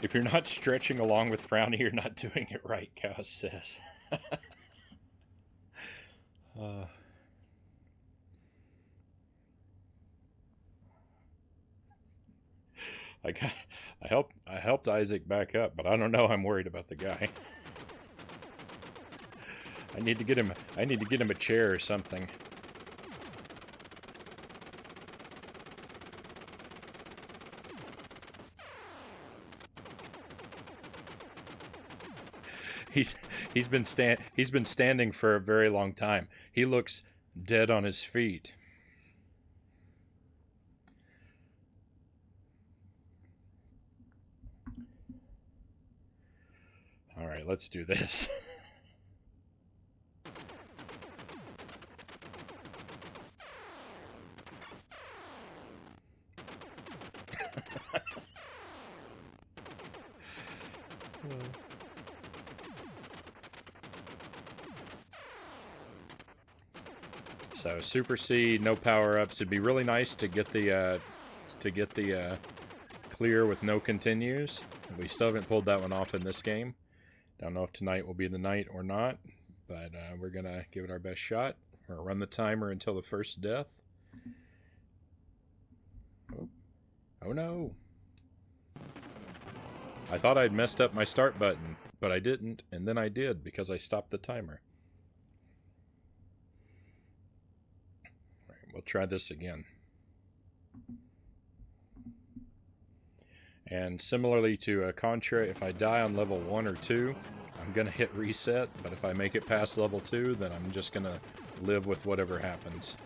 If you're not stretching along with Frownie, you're not doing it right, Chaos says. uh, I got, I helped Isaac back up, but I don't know. I'm worried about the guy. I need to get him a chair or something. He's been standing for a very long time. He looks dead on his feet. All right, let's do this. So Super C, no power ups. It'd be really nice to get the clear with no continues. We still haven't pulled that one off in this game. Don't know if tonight will be the night or not, but we're gonna give it our best shot. We're gonna run the timer until the first death. Oh no! I thought I'd messed up my start button, but I didn't, and then I did because I stopped the timer. All right, we'll try this again. And similarly to a Contra, if I die on level 1 or 2, I'm going to hit reset, but if I make it past level 2, then I'm just going to live with whatever happens.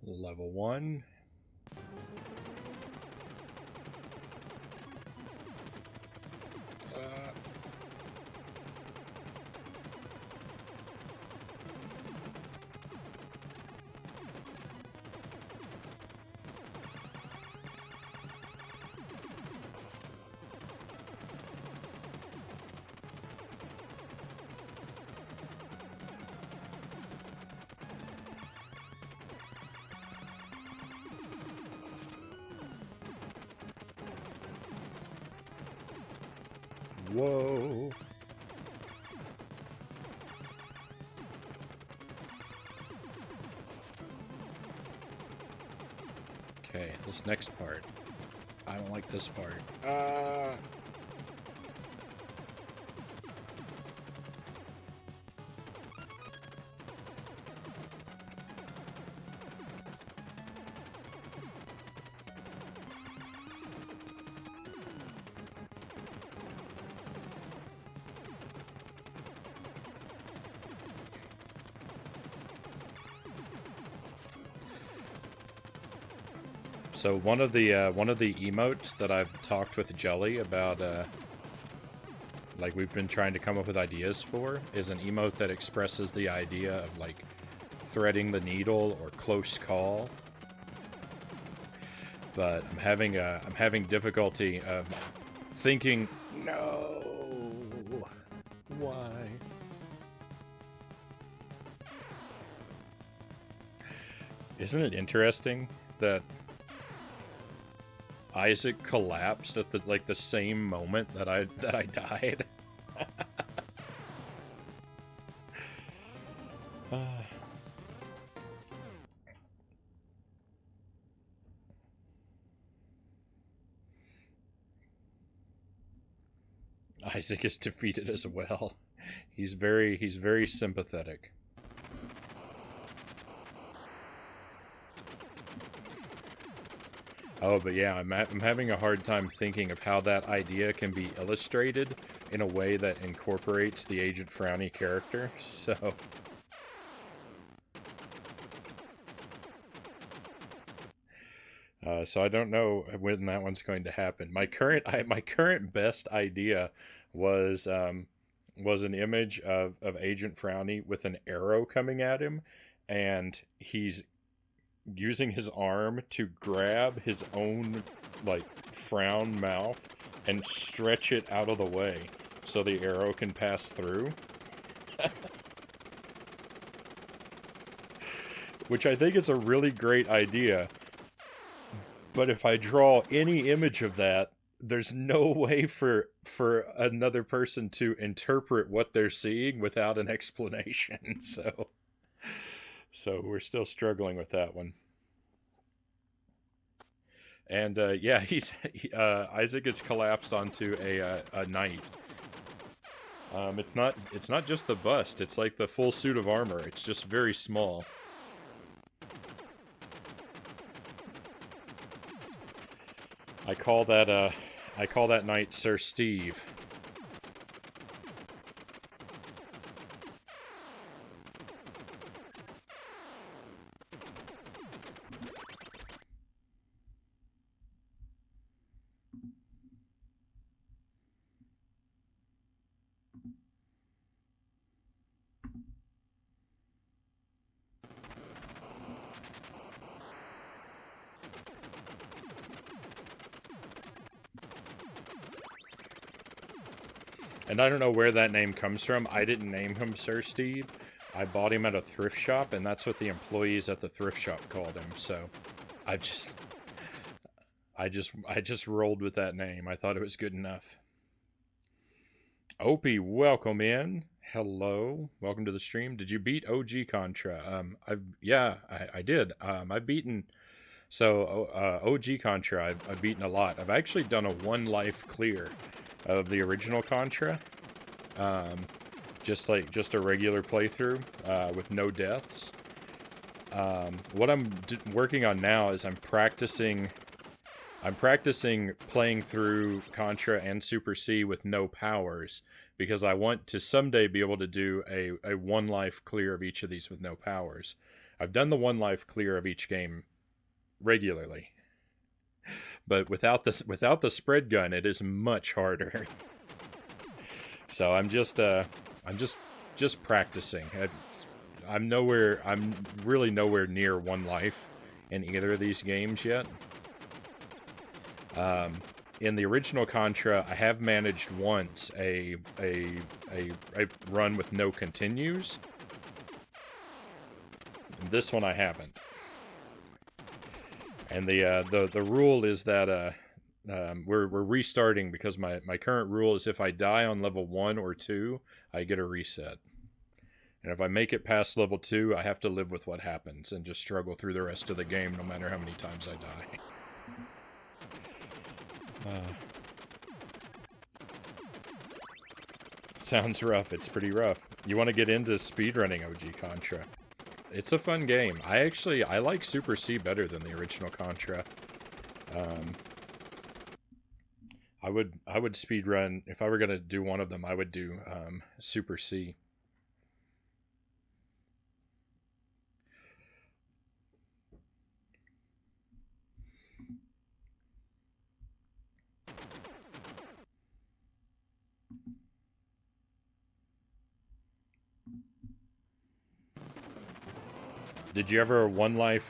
Level 1. Whoa. Okay, this next part. I don't like this part. So one of the emotes that I've talked with Jelly about, like we've been trying to come up with ideas for, is an emote that expresses the idea of like threading the needle or close call. But I'm having difficulty thinking. No, why? Isn't it interesting that Isaac collapsed at the same moment that I died? Isaac is defeated as well. He's very sympathetic. Oh, but yeah, I'm having a hard time thinking of how that idea can be illustrated in a way that incorporates the Agent Frownie character. So I don't know when that one's going to happen. My current best idea was an image of Agent Frownie with an arrow coming at him, and he's using his arm to grab his own like frown mouth and stretch it out of the way so the arrow can pass through. Which I think is a really great idea. But if I draw any image of that, there's no way for another person to interpret what they're seeing without an explanation. So we're still struggling with that one. And yeah, Isaac is collapsed onto a knight. It's not just the bust. It's like the full suit of armor. It's just very small. I call that knight Sir Steve. And I don't know where that name comes from. I didn't name him Sir Steve. I bought him at a thrift shop, and that's what the employees at the thrift shop called him. So I just rolled with that name. I thought it was good enough. Opie, welcome in. Hello, welcome to the stream. Did you beat OG Contra? I did. I've beaten. So OG Contra, I've beaten a lot. I've actually done a 1 life clear of the original Contra. Just a regular playthrough with no deaths. What I'm working on now is I'm practicing playing through Contra and Super C with no powers, because I want to someday be able to do a 1 life clear of each of these with no powers. I've done the 1 life clear of each game regularly, but without the spread gun, it is much harder. So I'm just practicing. I'm really nowhere near 1 life in either of these games yet. In the original Contra, I have managed once a run with no continues. In this one, I haven't. And the rule is that we're restarting, because my current rule is if I die on level 1 or 2, I get a reset. And if I make it past level 2, I have to live with what happens and just struggle through the rest of the game, no matter how many times I die. Sounds rough. It's pretty rough. You want to get into speedrunning OG Contra? It's a fun game. I like Super C better than the original Contra. I would speedrun, if I were gonna do one of them. I would do Super C. Did you ever One Life?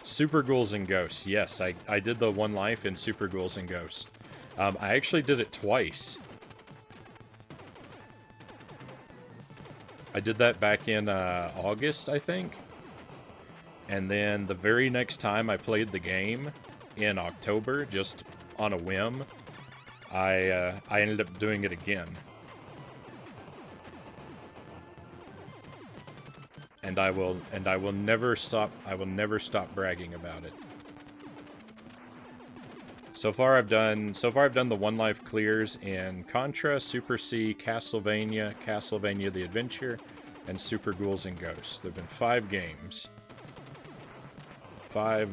Super Ghouls and Ghosts. Yes, I did the One Life in Super Ghouls and Ghosts. I actually did it twice. I did that back in August, I think. And then the very next time I played the game in October, just on a whim, I ended up doing it again. And I will never stop bragging about it. So far I've done the One Life clears in Contra, Super C, Castlevania, Castlevania the Adventure, and Super Ghouls and Ghosts. There've been 5 games. Five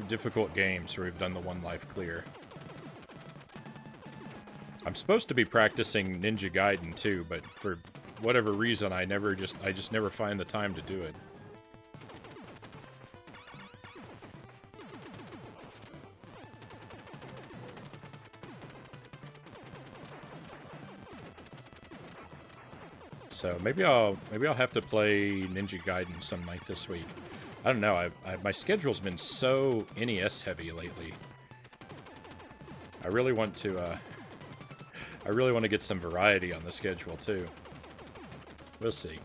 difficult games where we've done the One Life clear. I'm supposed to be practicing Ninja Gaiden too, but for whatever reason I just never find the time to do it. So maybe I'll have to play Ninja Gaiden some night this week. I don't know. My schedule's been so NES heavy lately. I really want to get some variety on the schedule too. We'll see.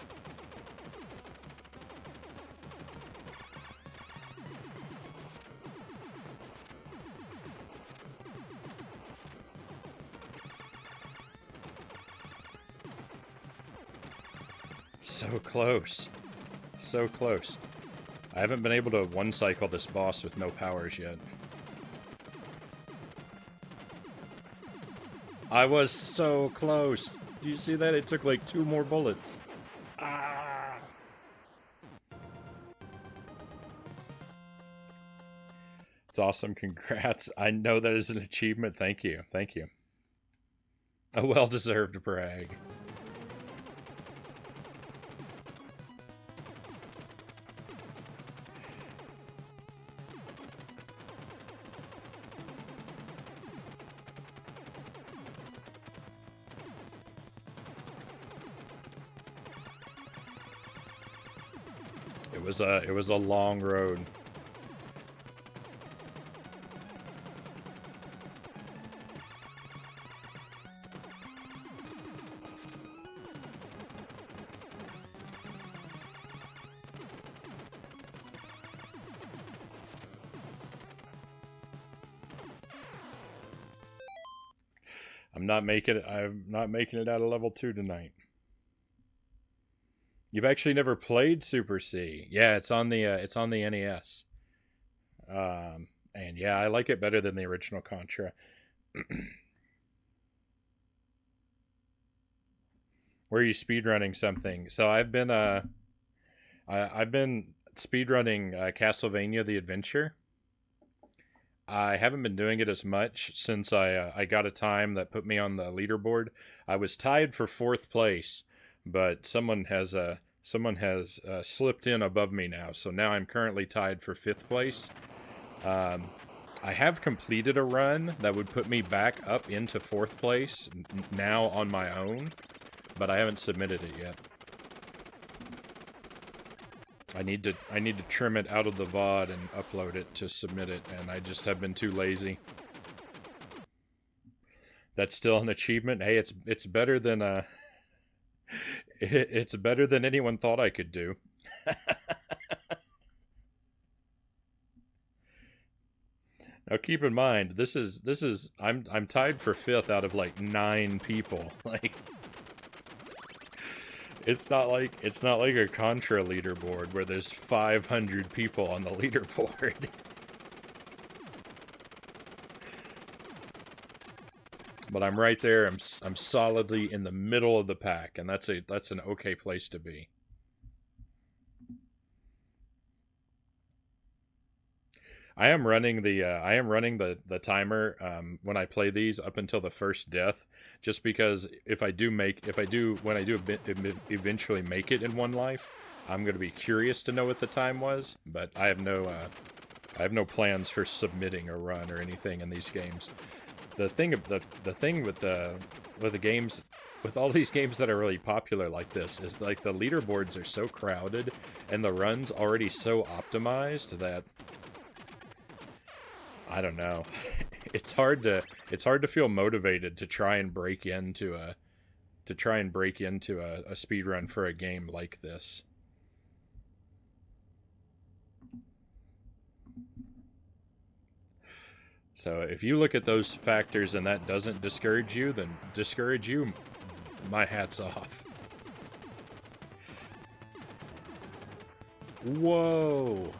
So close. So close. I haven't been able to one-cycle this boss with no powers yet. I was so close. Do you see that? It took like 2 more bullets. Ah! It's awesome. Congrats. I know that is an achievement. Thank you. Thank you. A well-deserved brag. It was a long road. I'm not making it out of level 2 tonight. You've actually never played Super C. Yeah, it's on the NES. And yeah, I like it better than the original Contra. Where are you speedrunning something? So I've been speedrunning Castlevania the Adventure. I haven't been doing it as much since I got a time that put me on the leaderboard. I was tied for 4th place, but someone has slipped in above me now. So now I'm currently tied for 5th place. I have completed a run that would put me back up into 4th place now on my own, but I haven't submitted it yet. I need to trim it out of the VOD and upload it to submit it, and I just have been too lazy. That's still an achievement. Hey, it's better than it's better than anyone thought I could do. Now keep in mind, this is I'm tied for 5th out of like 9 people. Like it's not like a Contra leaderboard where there's 500 people on the leaderboard. But I'm right there. I'm solidly in the middle of the pack, and that's an okay place to be. I am running the timer when I play these up until the first death, just because if I do eventually make it in One Life, I'm going to be curious to know what the time was. But I have no plans for submitting a run or anything in these games. the thing with the games, with all these games that are really popular like this, is like the leaderboards are so crowded and the runs already so optimized that I don't know. It's hard to feel motivated to try and break into a speed run for a game like this. So if you look at those factors and that doesn't discourage you, then my hat's off. Whoa.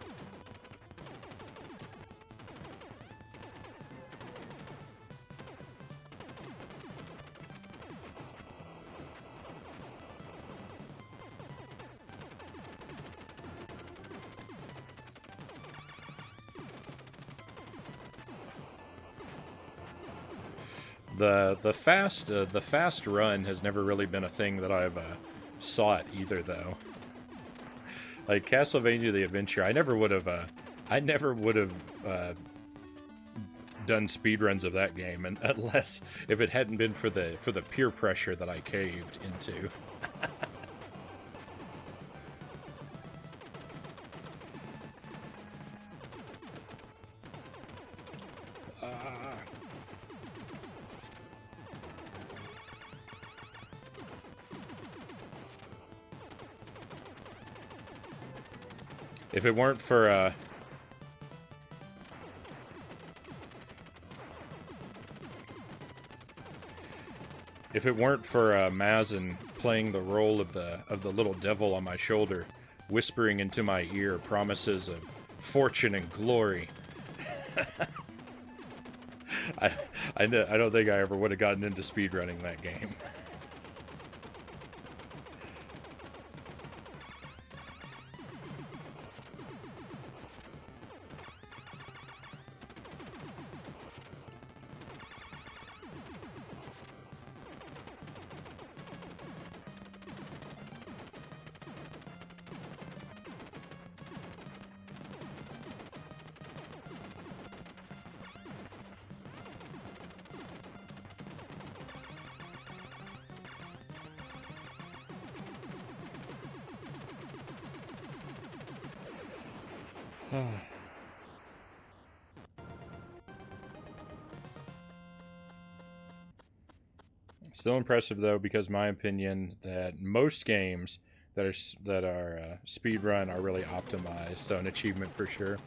The fast run has never really been a thing that I've sought either, though. Like Castlevania: The Adventure, I never would have done speedruns of that game, and unless if it hadn't been for the peer pressure that I caved into. If it weren't for Mazin playing the role of the little devil on my shoulder, whispering into my ear promises of fortune and glory, I don't think I ever would have gotten into speedrunning that game. Still impressive though, because my opinion that most games that are speedrun are really optimized, so an achievement for sure.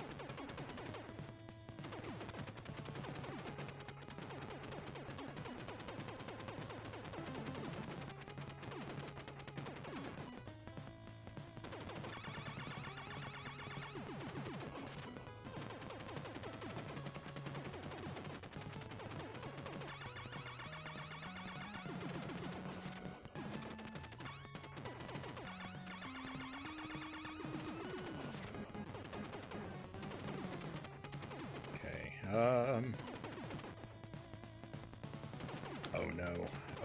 Oh no.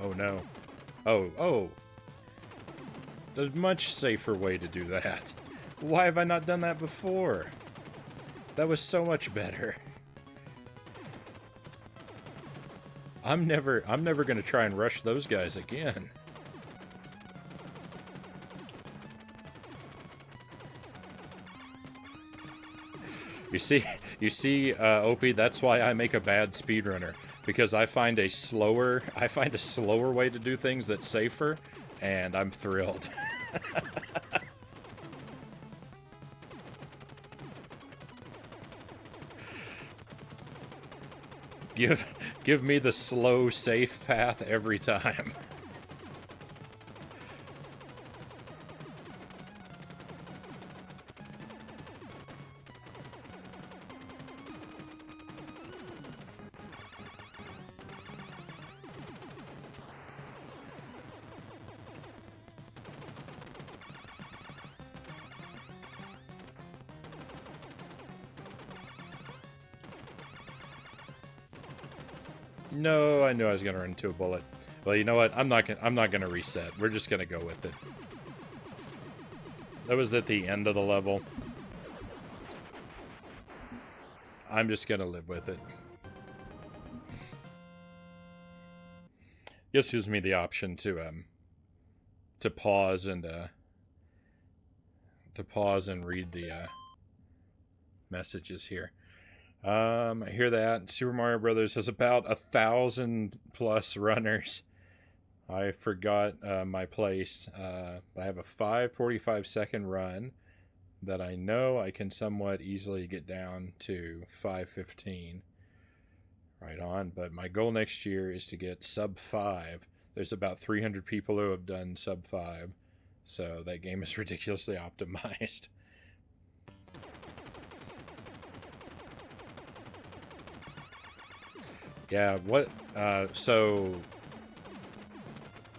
Oh no. Oh. There's a much safer way to do that. Why have I not done that before? That was so much better. I'm never gonna try and rush those guys again. You see, Opie, that's why I make a bad speedrunner. Because I find a slower way to do things that's safer, and I'm thrilled. Give me the slow, safe path every time. No, I knew I was gonna run into a bullet. Well, you know what? I'm not gonna reset. We're just gonna go with it. That was at the end of the level. I'm just gonna live with it. This gives me the option to pause and read the messages here. I hear that Super Mario Brothers has about 1,000+ runners. I forgot my place. I have a 5:45 run that I know I can somewhat easily get down to 5:15. Right on. But my goal next year is to get sub 5. There's about 300 people who have done sub 5. So that game is ridiculously optimized. Yeah, what so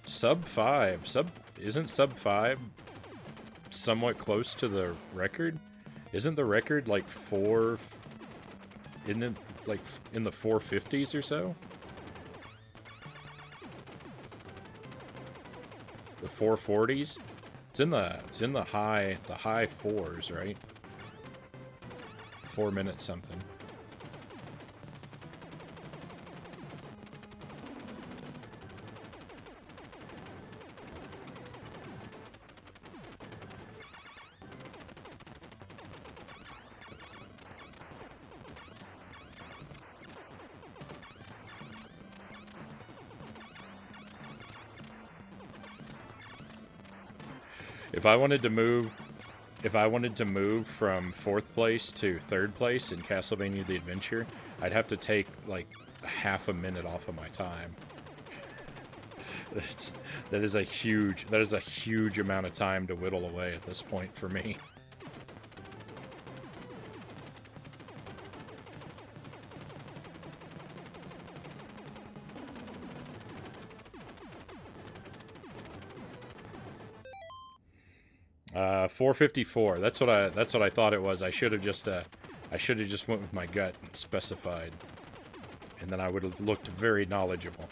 sub 5, isn't sub 5 somewhat close to the record? Isn't the record like 4, isn't it like in the 450s or so? The 440s? It's in the high 4s, right? 4 minutes something. If I wanted to move from 4th place to 3rd place in Castlevania the Adventure, I'd have to take like half a minute off of my time. That is a huge amount of time to whittle away at this point for me. Uh, 454. That's what I thought it was. I should have just went with my gut and specified, and then I would have looked very knowledgeable.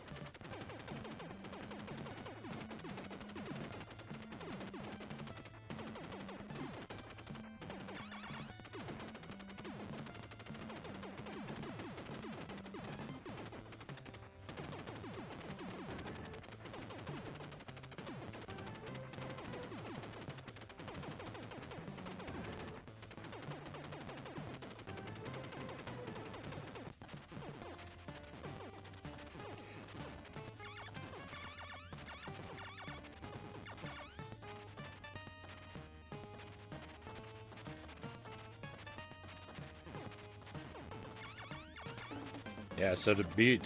Yeah, so to be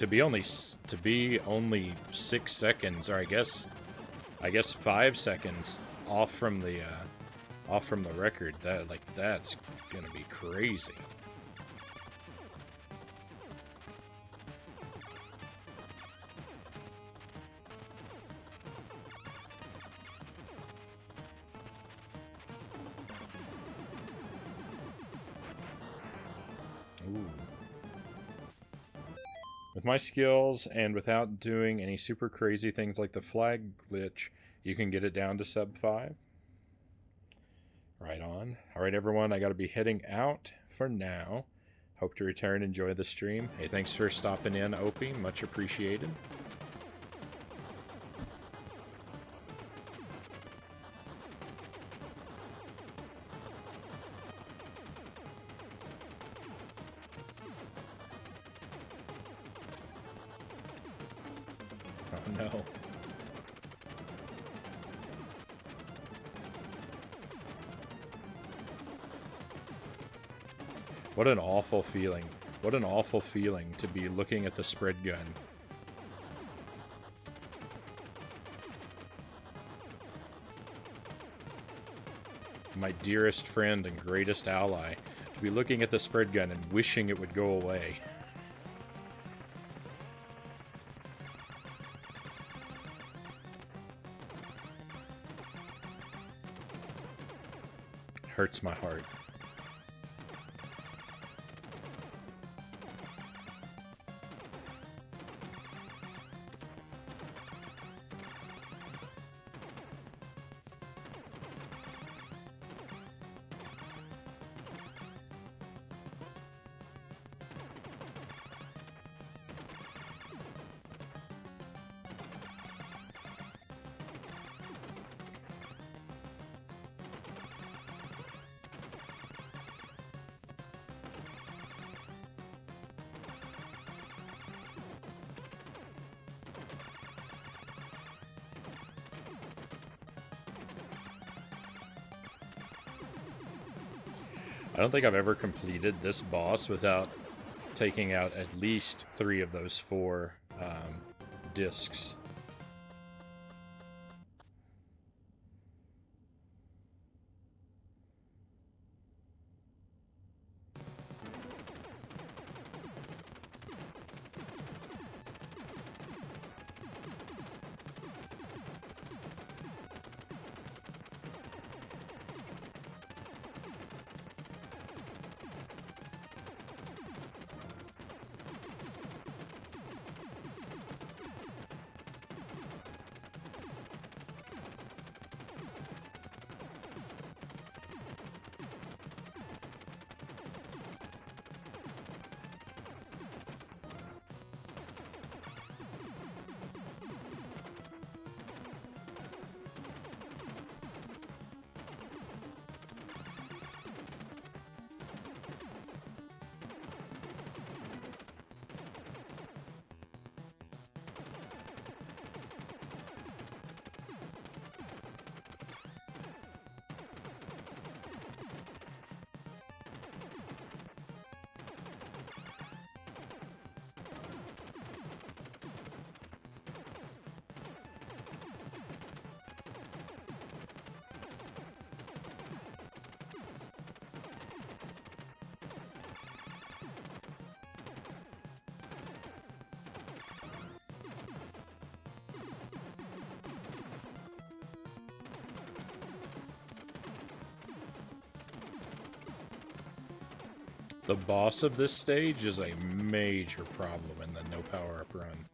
only 6 seconds, or I guess 5 seconds off from the record, that's gonna be crazy. Ooh. With my skills, and without doing any super crazy things like the flag glitch, you can get it down to sub 5. Right on. Alright everyone, I gotta be heading out for now. Hope to return, enjoy the stream. Hey, thanks for stopping in, Opie. Much appreciated. Oh no. What an awful feeling. What an awful feeling to be looking at the spread gun. My dearest friend and greatest ally. To be looking at the spread gun and wishing it would go away. Hurts my heart. don't think I've ever completed this boss without taking out at least 3 of those 4 discs. The boss of this stage is a major problem in the no power-up run.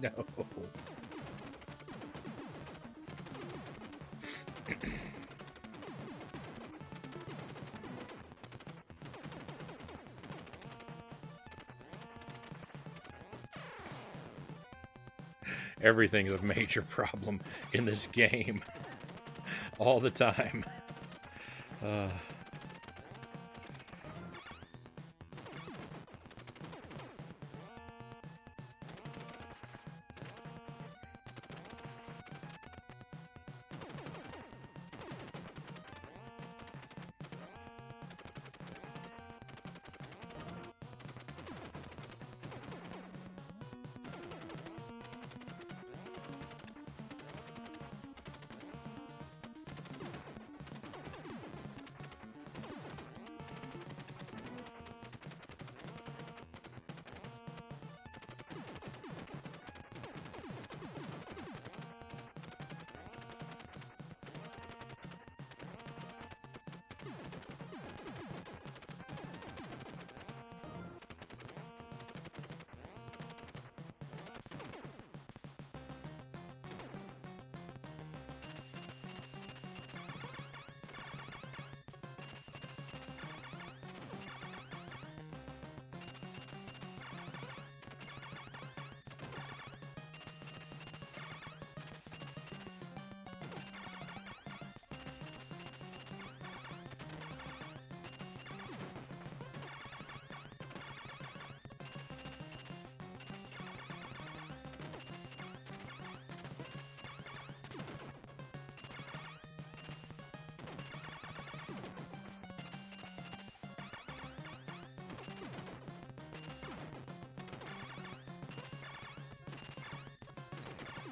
No. Everything's a major problem in this game. All the time.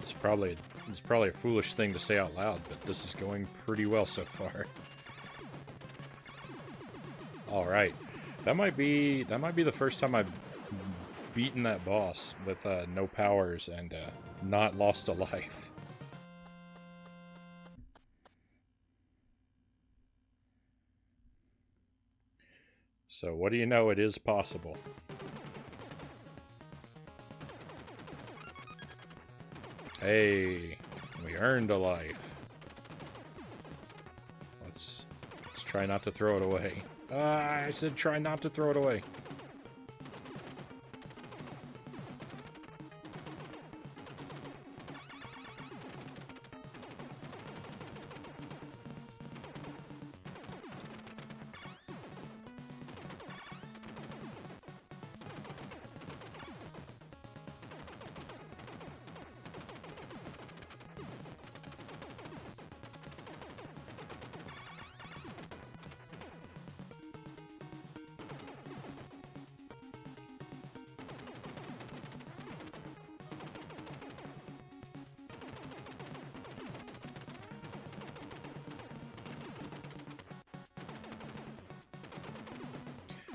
It's probably a foolish thing to say out loud, but this is going pretty well so far. All right, that might be the first time I've beaten that boss with no powers and not lost a life. So what do you know? It is possible. Hey, we earned a life. Let's try not to throw it away. I said try not to throw it away.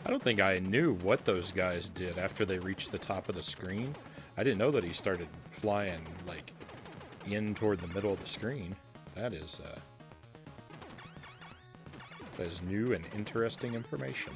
I don't think I knew what those guys did after they reached the top of the screen. I didn't know that he started flying, like, in toward the middle of the screen. That is new and interesting information.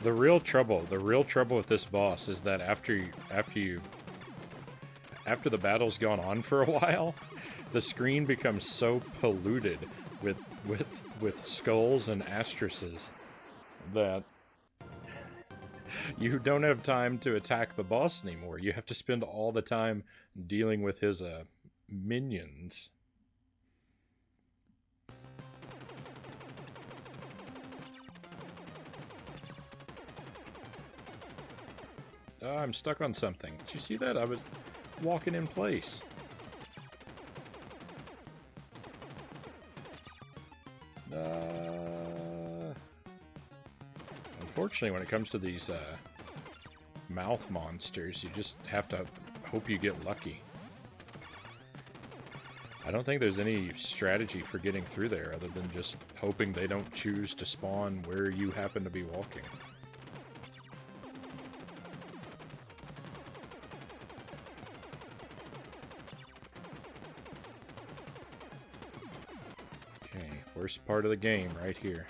The real trouble with this boss is that after the battle's gone on for a while, the screen becomes so polluted with skulls and asterisks that you don't have time to attack the boss anymore. You have to spend all the time dealing with his minions. Oh, I'm stuck on something. Did you see that? I was walking in place. Unfortunately, when it comes to these mouth monsters, you just have to hope you get lucky. I don't think there's any strategy for getting through there other than just hoping they don't choose to spawn where you happen to be walking. Worst part of the game right here.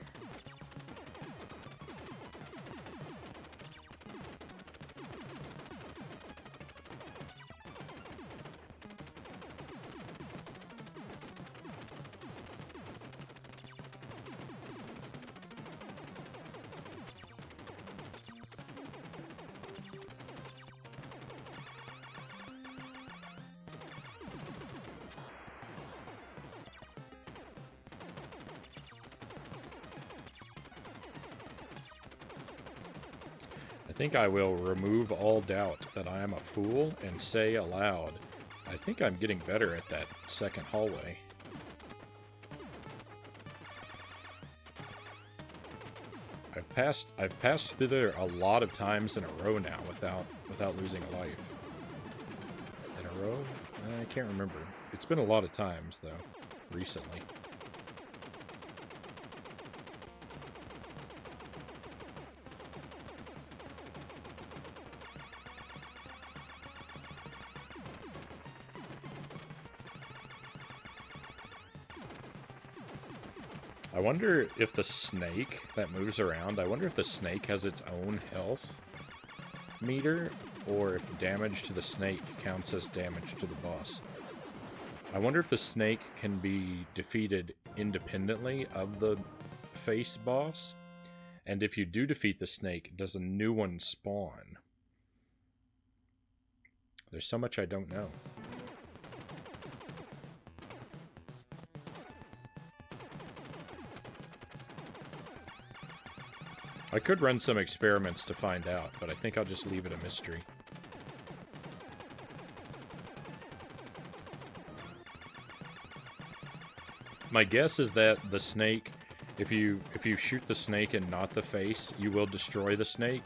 I think I will remove all doubt that I am a fool and say aloud, I think I'm getting better at that second hallway. I've passed through there a lot of times in a row now without losing a life. In a row? I can't remember. It's been a lot of times though, recently. I wonder if the snake that moves around, I wonder if the snake has its own health meter, or if damage to the snake counts as damage to the boss. I wonder if the snake can be defeated independently of the face boss, And if you do defeat the snake, does a new one spawn? There's so much I don't know. I could run some experiments to find out, but I think I'll just leave it a mystery. My guess is that the snake, if you shoot the snake and not the face, you will destroy the snake,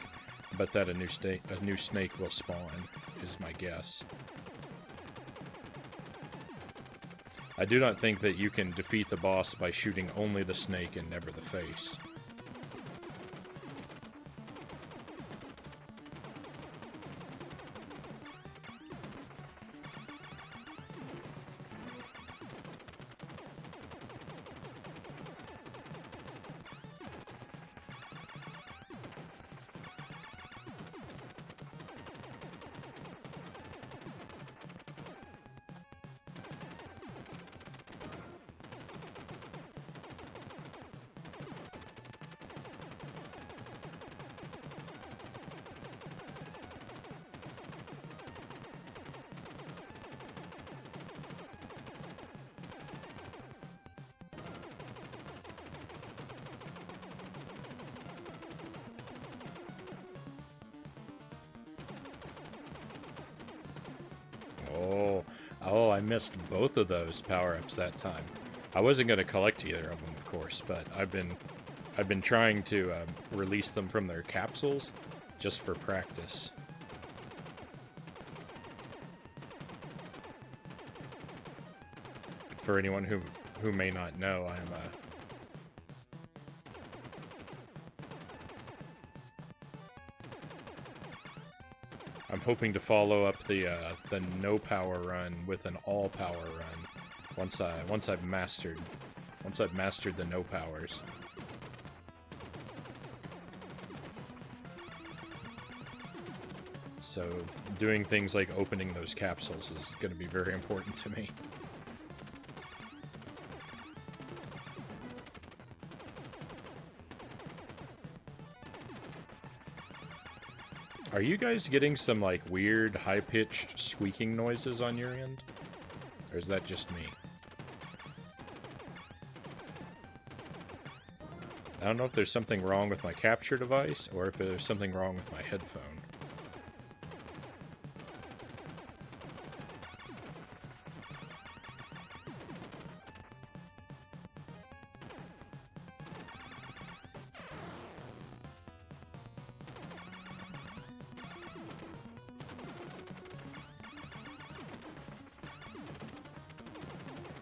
but that a new snake will spawn, is my guess. I do not think that you can defeat the boss by shooting only the snake and never the face. Oh, I missed both of those power-ups that time. I wasn't going to collect either of them, of course, but I've been trying to release them from their capsules just for practice. For anyone who may not know, I'm hoping to follow up the no power run with an all power run once I've mastered the no powers. So doing things like opening those capsules is going to be very important to me. Are you guys getting some, like, weird, high-pitched squeaking noises on your end? Or is that just me? I don't know if there's something wrong with my capture device, or if there's something wrong with my headphone.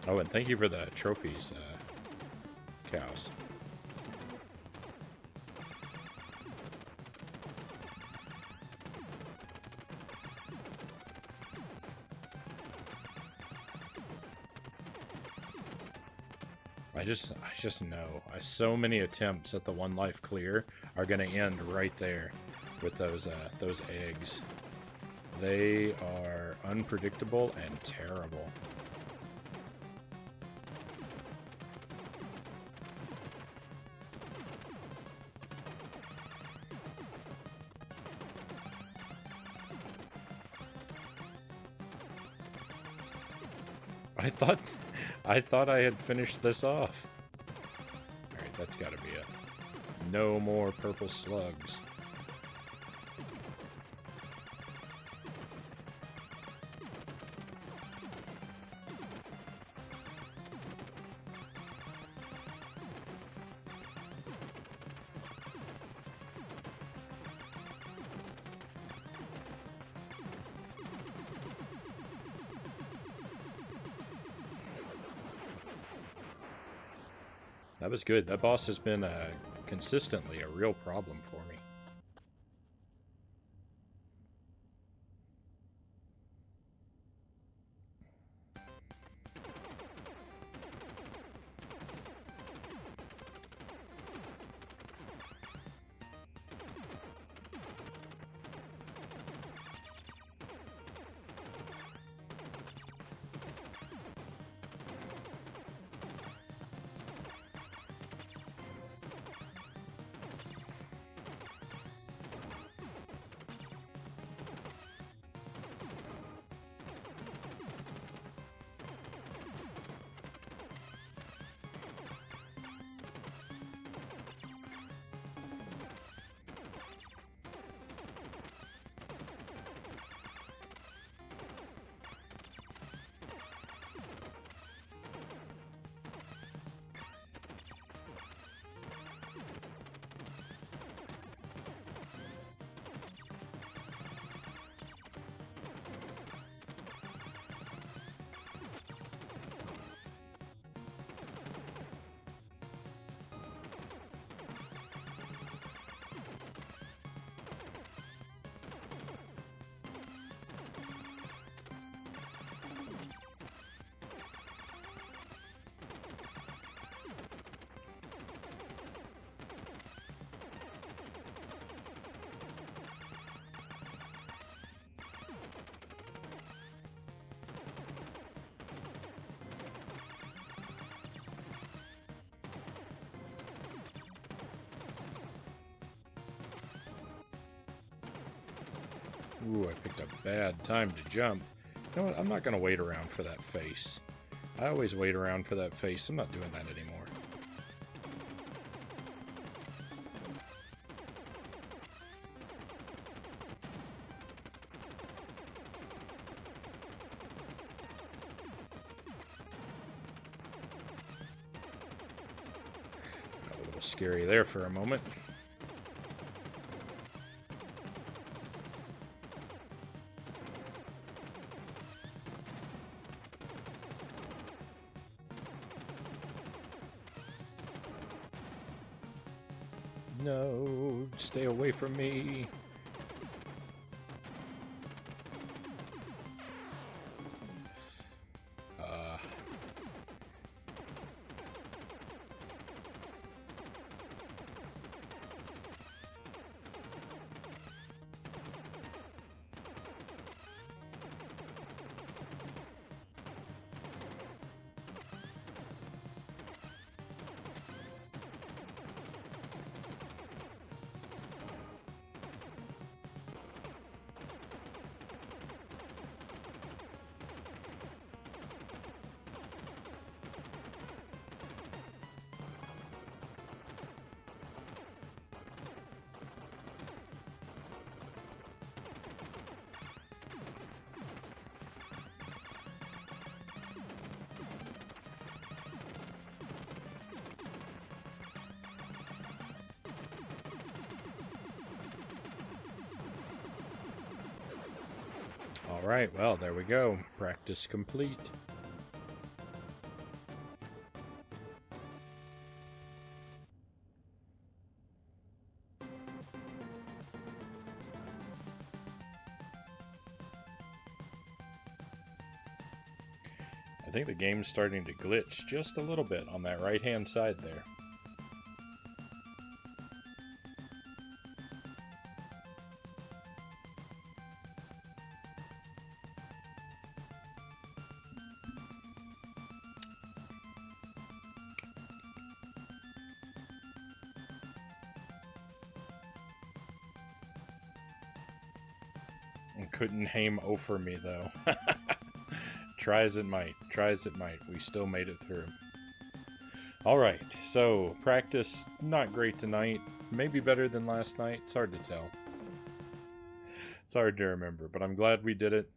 Oh, and thank you for the trophies, cows. I just know. So many attempts at the one life clear are going to end right there with those eggs. They are unpredictable and terrible. I thought I had finished this off. Alright, that's gotta be it. No more purple slugs. That was good. That boss has been consistently a real problem for me. Ooh, I picked a bad time to jump. You know what? I'm not going to wait around for that face. I always wait around for that face. I'm not doing that anymore. A little scary there for a moment. No, stay away from me. Alright, well, there we go. Practice complete. I think the game's starting to glitch just a little bit on that right-hand side there. Couldn't aim over me, though. Try as it might. Try as it might. We still made it through. Alright, so practice not great tonight. Maybe better than last night. It's hard to tell. It's hard to remember, but I'm glad we did it.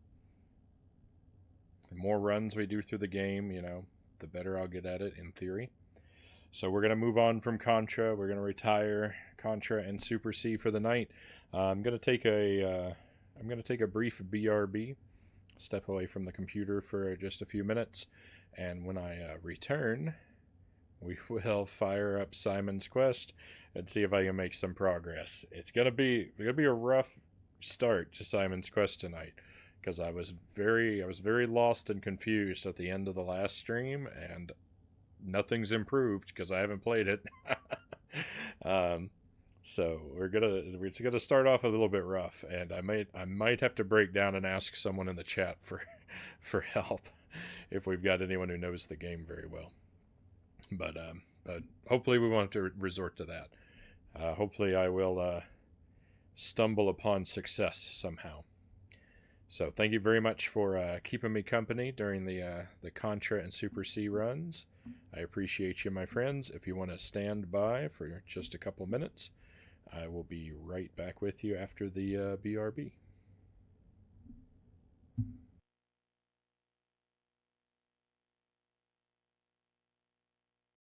The more runs we do through the game, you know, the better I'll get at it in theory. So we're going to move on from Contra. We're going to retire Contra and Super C for the night. I'm going to take a brief BRB, step away from the computer for just a few minutes, and when I return, we will fire up Simon's Quest and see if I can make some progress. It's gonna be a rough start to Simon's Quest tonight because I was very lost and confused at the end of the last stream, and nothing's improved because I haven't played it. So it's gonna start off a little bit rough, and I might have to break down and ask someone in the chat for help if we've got anyone who knows the game very well. But hopefully we won't have to resort to that. Hopefully I will stumble upon success somehow. So thank you very much for keeping me company during the Contra and Super C runs. I appreciate you, my friends. If you want to stand by for just a couple minutes, I will be right back with you after the BRB.